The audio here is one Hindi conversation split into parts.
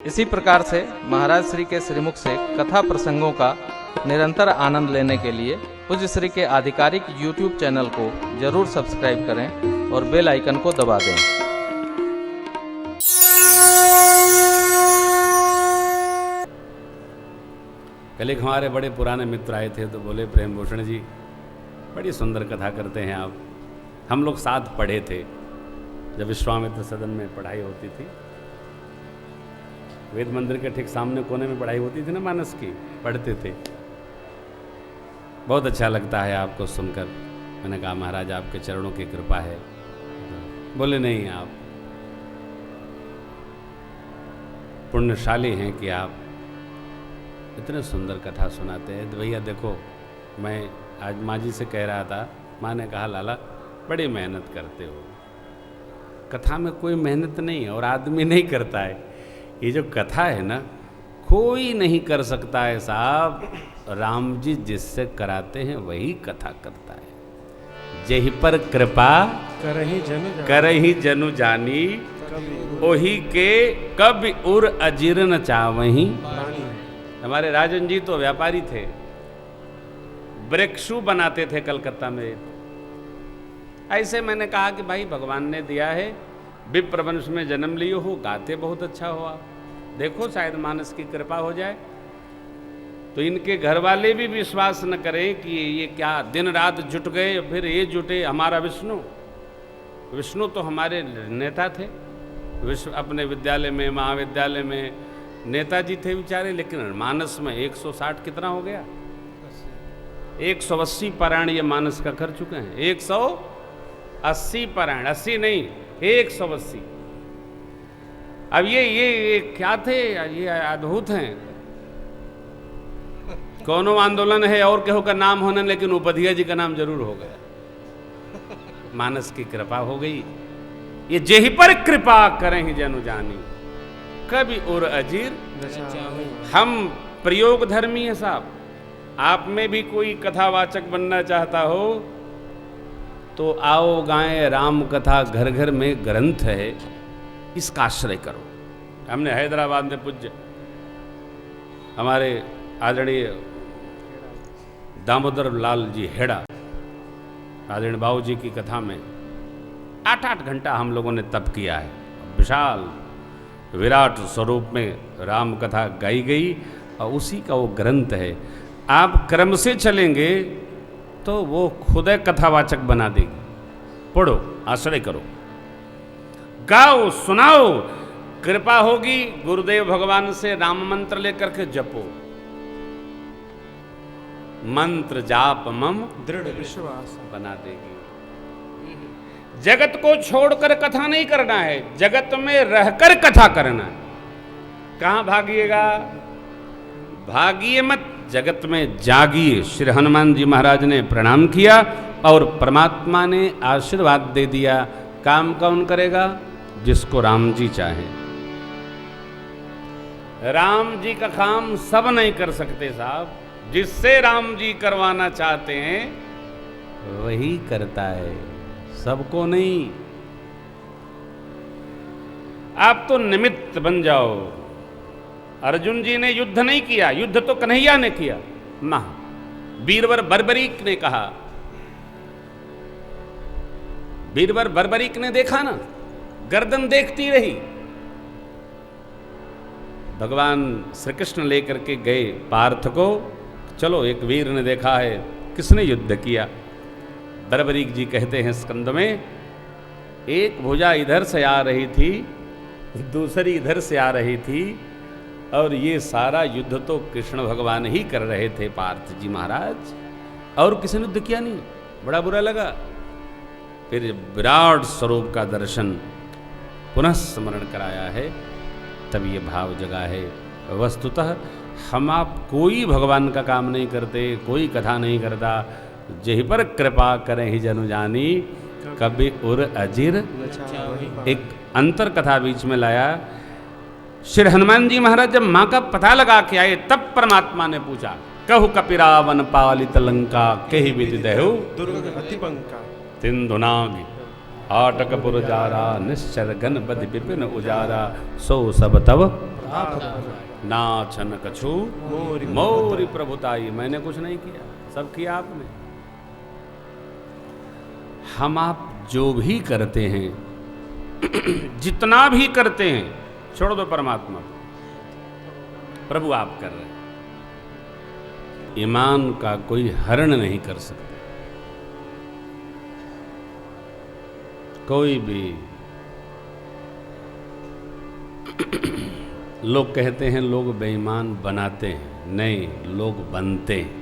इसी प्रकार से महाराज श्री के श्रीमुख से कथा प्रसंगों का निरंतर आनंद लेने के लिए पूज्य श्री के आधिकारिक YouTube चैनल को जरूर सब्सक्राइब करें और बेल आइकन को दबा दें। कल एक हमारे बड़े पुराने मित्र आए थे तो बोले, प्रेम भूषण जी बड़ी सुंदर कथा करते हैं आप। हम लोग साथ पढ़े थे जब विश्वामित्र सदन में पढ़ाई होती थी, वेद मंदिर के ठीक सामने कोने में पढ़ाई होती थी ना, मानस की पढ़ते थे। बहुत अच्छा लगता है आपको सुनकर। मैंने कहा महाराज आपके चरणों की कृपा है। बोले नहीं, आप पुण्यशाली हैं कि आप इतने सुंदर कथा सुनाते हैं। तो भैया देखो, मैं आज माँ जी से कह रहा था, माँ ने कहा लाला बड़ी मेहनत करते हो। कथा में कोई मेहनत नहीं है और आदमी नहीं करता है। ये जो कथा है ना, कोई नहीं कर सकता है साहब। राम जी जिससे कराते हैं वही कथा करता है। जेहि पर कृपा करहि जनु जानी, ओही के कब उर अजीर्ण चावही। हमारे राजन जी तो व्यापारी थे, वृक्षु बनाते थे कलकत्ता में। ऐसे मैंने कहा कि भाई भगवान ने दिया है, विप्रवंश में जन्म लिए हो, गाते बहुत अच्छा हुआ, देखो शायद मानस की कृपा हो जाए। तो इनके घर वाले भी विश्वास न करें कि ये क्या दिन रात जुट गए, फिर ये जुटे। हमारा विष्णु तो हमारे नेता थे, अपने विद्यालय में महाविद्यालय में नेताजी थे बेचारे। लेकिन मानस में 160 कितना हो गया, 180 पारायण ये मानस का कर चुके हैं। 180 पारायण, 80 नहीं 180। अब ये क्या थे, ये अद्भुत हैं। कौनो आंदोलन है और केहू का नाम होना, लेकिन उपधिया जी का नाम जरूर हो गया। मानस की कृपा हो गई। ये जेहि पर कृपा करें जनु जानी, कभी और अजीर। हम प्रयोग धर्मी है साहब। आप में भी कोई कथावाचक बनना चाहता हो तो आओ गाएं राम कथा, घर घर में ग्रंथ है, इसका आश्रय करो। हमने हैदराबाद में पूज्य हमारे आदरणीय दामोदर लाल जी हेड़ा, आदरणीय बाबू जी की कथा में 8-8 घंटा हम लोगों ने तप किया है। विशाल विराट स्वरूप में राम कथा गाई गई और उसी का वो ग्रंथ है। आप क्रम से चलेंगे तो वो खुद कथावाचक बना देगी। पढ़ो, आश्रय करो, गाओ, सुनाओ, कृपा होगी। गुरुदेव भगवान से राम मंत्र लेकर के जपो। मंत्र जाप मम दृढ़ विश्वास बना देगी। जगत को छोड़कर कथा नहीं करना है, जगत में रहकर कथा करना है। कहां भागिएगा, भागिए मत, जगत में जागिए। श्री हनुमान जी महाराज ने प्रणाम किया और परमात्मा ने आशीर्वाद दे दिया। काम कौन करेगा, जिसको राम जी चाहें। राम जी का काम सब नहीं कर सकते साहब। जिससे राम जी करवाना चाहते हैं वही करता है, सबको नहीं। आप तो निमित्त बन जाओ। अर्जुन जी ने युद्ध नहीं किया, युद्ध तो कन्हैया ने किया ना। बीरबर बर्बरीक ने कहा, बीरबर बर्बरीक ने देखा ना, गर्दन देखती रही। भगवान श्री कृष्ण लेकर के गए पार्थ को, चलो एक वीर ने देखा है किसने युद्ध किया। बर्बरीक जी कहते हैं स्कंद में, एक भुजा इधर से आ रही थी, दूसरी इधर से आ रही थी, और ये सारा युद्ध तो कृष्ण भगवान ही कर रहे थे, पार्थ जी महाराज, और किसी ने युद्ध किया नहीं। बड़ा बुरा लगा। फिर विराट स्वरूप का दर्शन पुनः स्मरण कराया है, तब ये भाव जगा है। वस्तुतः हम आप कोई भगवान का काम नहीं करते, कोई कथा नहीं करता। जेहि पर कृपा करें ही जनु जानी, कभी उर अजीर। एक अंतर कथा बीच में लाया। श्री हनुमान जी महाराज जब माँ का पता लगा के आए, तब परमात्मा ने पूछा, कहु कपिरावन पालित लंका, केहि विधि दहु दुर्ग अति बंका। तिंधुनाग आटक पुरजारा, निश्चर गण बधि विपिन उजारा, सो सब तब नाछन कछु मोरी प्रभुताई। मैंने कुछ नहीं किया, सब किया आपने। हम आप जो भी करते हैं, जितना भी करते हैं, छोड़ दो परमात्मा को, प्रभु आप कर रहे हैं। ईमान का कोई हरण नहीं कर सकता। कोई भी लोग कहते हैं लोग बेईमान बनाते हैं, नहीं, लोग बनते हैं।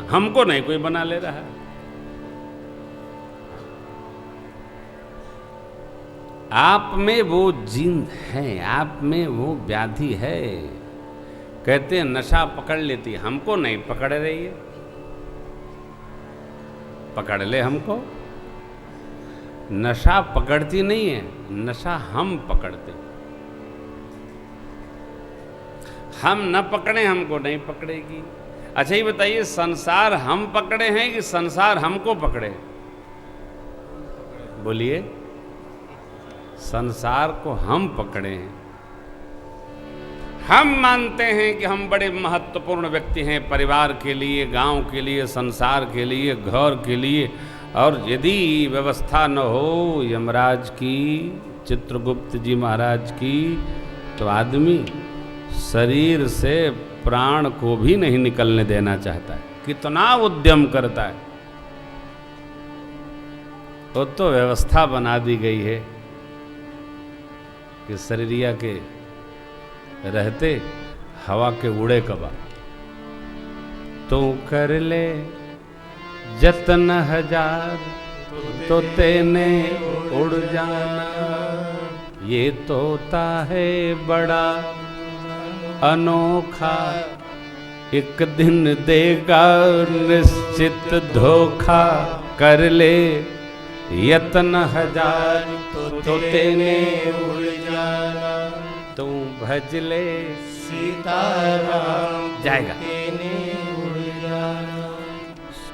हमको नहीं कोई बना ले रहा है। आप में वो जिन है, आप में वो व्याधि है। कहते हैं नशा पकड़ लेती है, हमको नहीं पकड़ रही है। पकड़ ले हमको। नशा पकड़ती नहीं है, नशा हम पकड़ते। हम न पकड़े हमको नहीं पकड़ेगी। अच्छा ये बताइए, संसार हम पकड़े हैं कि संसार हमको पकड़े? बोलिए। संसार को हम पकड़े हैं। हम मानते हैं कि हम बड़े महत्वपूर्ण व्यक्ति हैं, परिवार के लिए, गांव के लिए, संसार के लिए, घर के लिए। और यदि व्यवस्था न हो यमराज की, चित्रगुप्त जी महाराज की, तो आदमी शरीर से प्राण को भी नहीं निकलने देना चाहता है। कितना उद्यम करता है। वो तो व्यवस्था बना दी गई है कि शरीरिया के रहते हवा के उड़े कबा। तू कर ले जतन हजार तो तेने उड़ जाना, ये तोता है बड़ा अनोखा, एक दिन देगा निश्चित धोखा। कर ले यतन हजार तो तेने उड़ जाना, तू भज ले सीताराम जाएगा।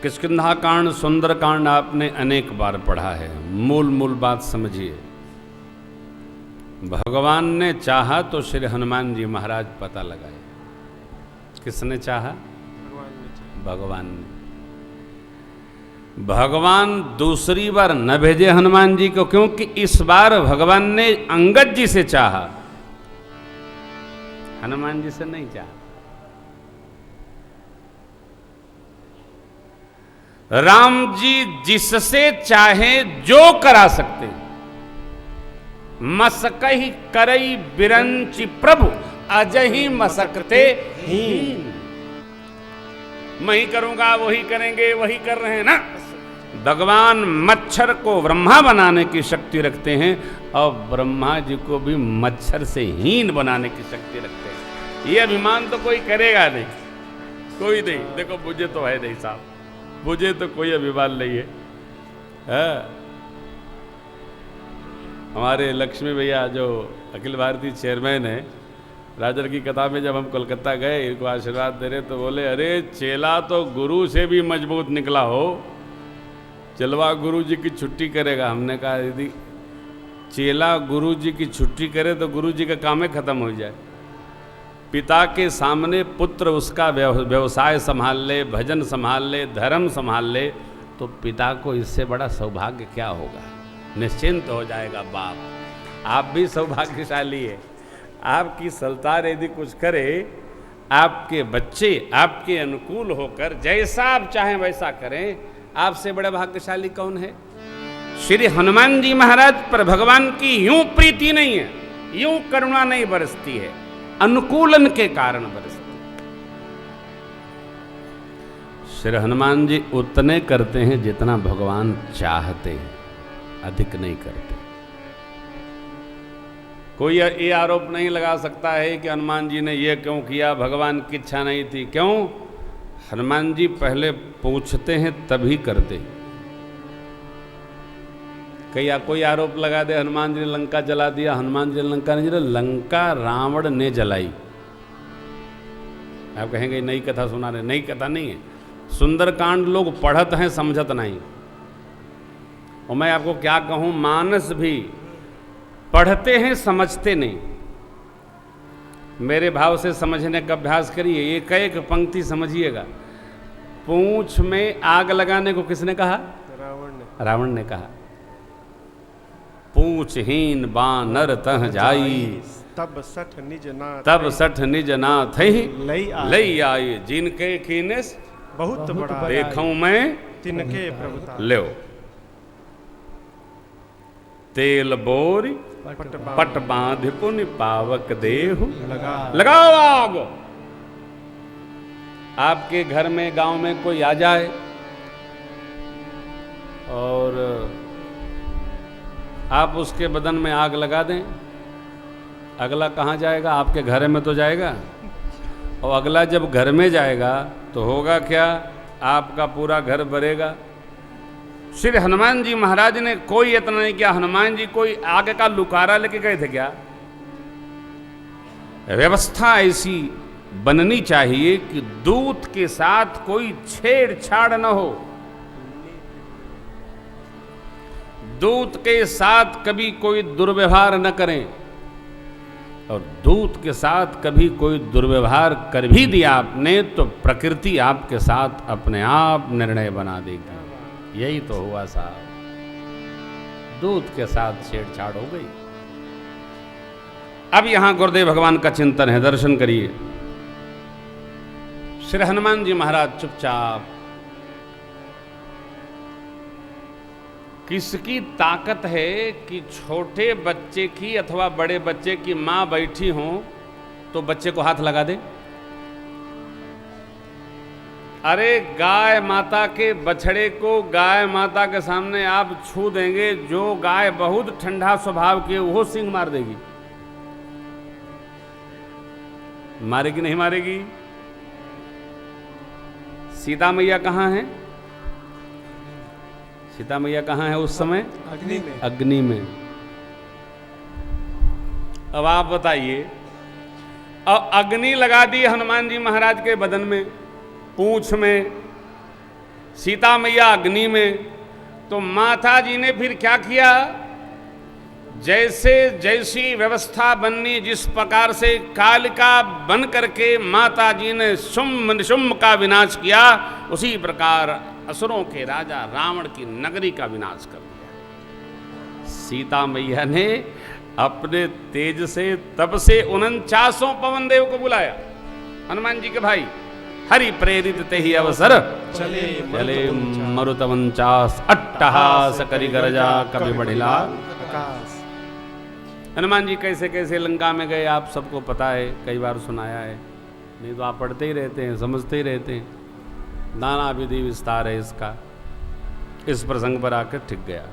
किष्किंधा कांड, सुंदर कांड आपने अनेक बार पढ़ा है। मूल बात समझिए। भगवान ने चाहा तो श्री हनुमान जी महाराज पता लगाए। किसने चाहा? भगवान ने। भगवान दूसरी बार न भेजे हनुमान जी को, क्योंकि इस बार भगवान ने अंगद जी से चाहा, हनुमान जी से नहीं चाहा। राम जी जिससे चाहे जो करा सकते। मसकही करई बिरंचि प्रभु, अजही मसकते हीन। मैं ही करूंगा, वही करेंगे, वही कर रहे हैं ना। भगवान मच्छर को ब्रह्मा बनाने की शक्ति रखते हैं और ब्रह्मा जी को भी मच्छर से हीन बनाने की शक्ति रखते हैं। ये अभिमान तो कोई करेगा नहीं, कोई नहीं। देखो मुझे तो है नहीं साहब, मुझे तो कोई अभिमान नहीं है। हमारे लक्ष्मी भैया जो अखिल भारतीय चेयरमैन है, राजर की कथा में जब हम कोलकाता गए इनको आशीर्वाद दे रहे तो बोले, अरे चेला तो गुरु से भी मजबूत निकला हो, चलवा गुरु जी की छुट्टी करेगा। हमने कहा यदि चेला गुरु जी की छुट्टी करे तो गुरु जी का काम ही खत्म हो जाए। पिता के सामने पुत्र उसका व्यवसाय संभाल ले, भजन संभाल ले, धर्म संभाल ले, तो पिता को इससे बड़ा सौभाग्य क्या होगा। निश्चिंत हो जाएगा बाप। आप भी सौभाग्यशाली है। आपकी सल्तान यदि कुछ करे, आपके बच्चे आपके अनुकूल होकर जैसा आप चाहें वैसा करें, आपसे बड़ा भाग्यशाली कौन है। श्री हनुमान जी महाराज पर भगवान की यूं प्रीति नहीं है, यूं करुणा नहीं बरसती है, अनुकूलन के कारण बरसती। श्री हनुमान जी उतने करते हैं जितना भगवान चाहते हैं, अधिक नहीं करते। कोई ये आरोप नहीं लगा सकता है कि हनुमान जी ने ये क्यों किया, भगवान की इच्छा नहीं थी। क्यों? हनुमान जी पहले पूछते हैं तभी करते। कोई आरोप लगा दे हनुमान जी ने लंका जला दिया, हनुमान जी ने लंका नहीं जला, लंका रावण ने जलाई। आप कहेंगे नई कथा सुना रहे, नई कथा नहीं है। सुंदरकांड लोग पढ़त हैं, समझत नहीं। और मैं आपको क्या कहूं, मानस भी पढ़ते हैं समझते नहीं। मेरे भाव से समझने का अभ्यास करिए, एक एक पंक्ति समझिएगा। पूंछ में आग लगाने को किसने कहा? रावण ने कहा। पूंछहीन बानर तह जाई, तब सठ निज नाथ लई आई, जिनके कीनेस बहुत बड़ा देखूं मैं तिनके प्रभुता। लो तेल बोरी पट बांध पुनि पावक देहु लगाओ आग। आपके घर में गांव में कोई आ जाए और आप उसके बदन में आग लगा दें, अगला कहाँ जाएगा? आपके घर में तो जाएगा। और अगला जब घर में जाएगा तो होगा क्या? आपका पूरा घर बरेगा। श्री हनुमान जी महाराज ने कोई इतना नहीं किया। हनुमान जी कोई आगे का लुकारा लेके गए थे क्या? व्यवस्था ऐसी बननी चाहिए कि दूत के साथ कोई छेड़छाड़ न हो, दूत के साथ कभी कोई दुर्व्यवहार न करें, और दूत के साथ कभी कोई दुर्व्यवहार कर भी दिया आपने तो प्रकृति आपके साथ अपने आप निर्णय बना देगी। यही तो हुआ साहब, दूत के साथ छेड़छाड़ हो गई। अब यहां गुरुदेव भगवान का चिंतन है, दर्शन करिए। श्री हनुमान जी महाराज चुपचाप, किसकी ताकत है कि छोटे बच्चे की अथवा बड़े बच्चे की मां बैठी हो तो बच्चे को हाथ लगा दे? अरे गाय माता के बछड़े को गाय माता के सामने आप छू देंगे, जो गाय बहुत ठंडा स्वभाव की वो सिंह मार देगी। मारेगी नहीं मारेगी? सीता मैया कहां है? सीता मैया कहां है उस समय? अग्नि में। अग्नि में। अब आप बताइए, अब अग्नि लगा दी हनुमान जी महाराज के बदन में, पूंछ में, सीता मैया अग्नि में, तो माता जी ने फिर क्या किया? जैसे जैसी व्यवस्था बननी, जिस प्रकार से कालिका बन करके माता जी ने शुंभ निशुंभ का विनाश किया, उसी प्रकार असुरों के राजा रावण की नगरी का विनाश कर दिया। सीता मैया ने अपने तेज से तब से 49 पवन देव को बुलाया। हनुमान जी के भाई, हरि प्रेरित ते ही अवसर चले मरुत 49 अट्टहास करि गरजा कवि बढ़िला। हनुमान जी कैसे कैसे लंका में गए आप सबको पता है, कई बार सुनाया है, नहीं तो आप पढ़ते ही रहते हैं, समझते ही रहते हैं। नाना विधि विस्तार है इसका। इस प्रसंग पर आकर टिक गया।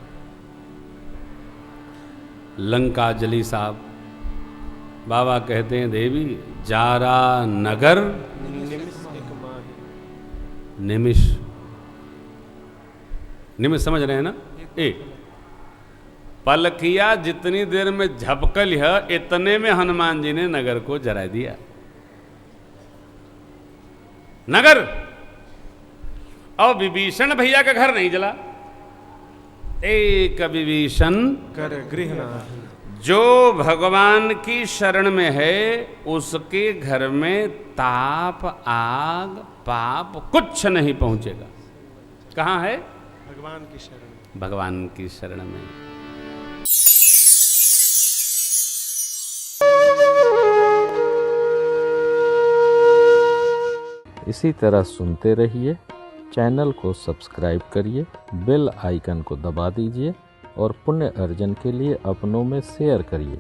लंका जली साहब, बाबा कहते हैं देवी जारा नगर निमिष। निमिष समझ रहे हैं ना? एक पल किया, जितनी देर में झपकल है इतने में हनुमान जी ने नगर को जला दिया। नगर, और विभीषण भैया का घर नहीं जला। एक विभीषण कर गृह जो भगवान की शरण में है उसके घर में ताप आग पाप कुछ नहीं पहुंचेगा। कहां है? भगवान की शरण। भगवान की शरण में। इसी तरह सुनते रहिए। चैनल को सब्सक्राइब करिए, बेल आइकन को दबा दीजिए और पुण्य अर्जन के लिए अपनों में शेयर करिए।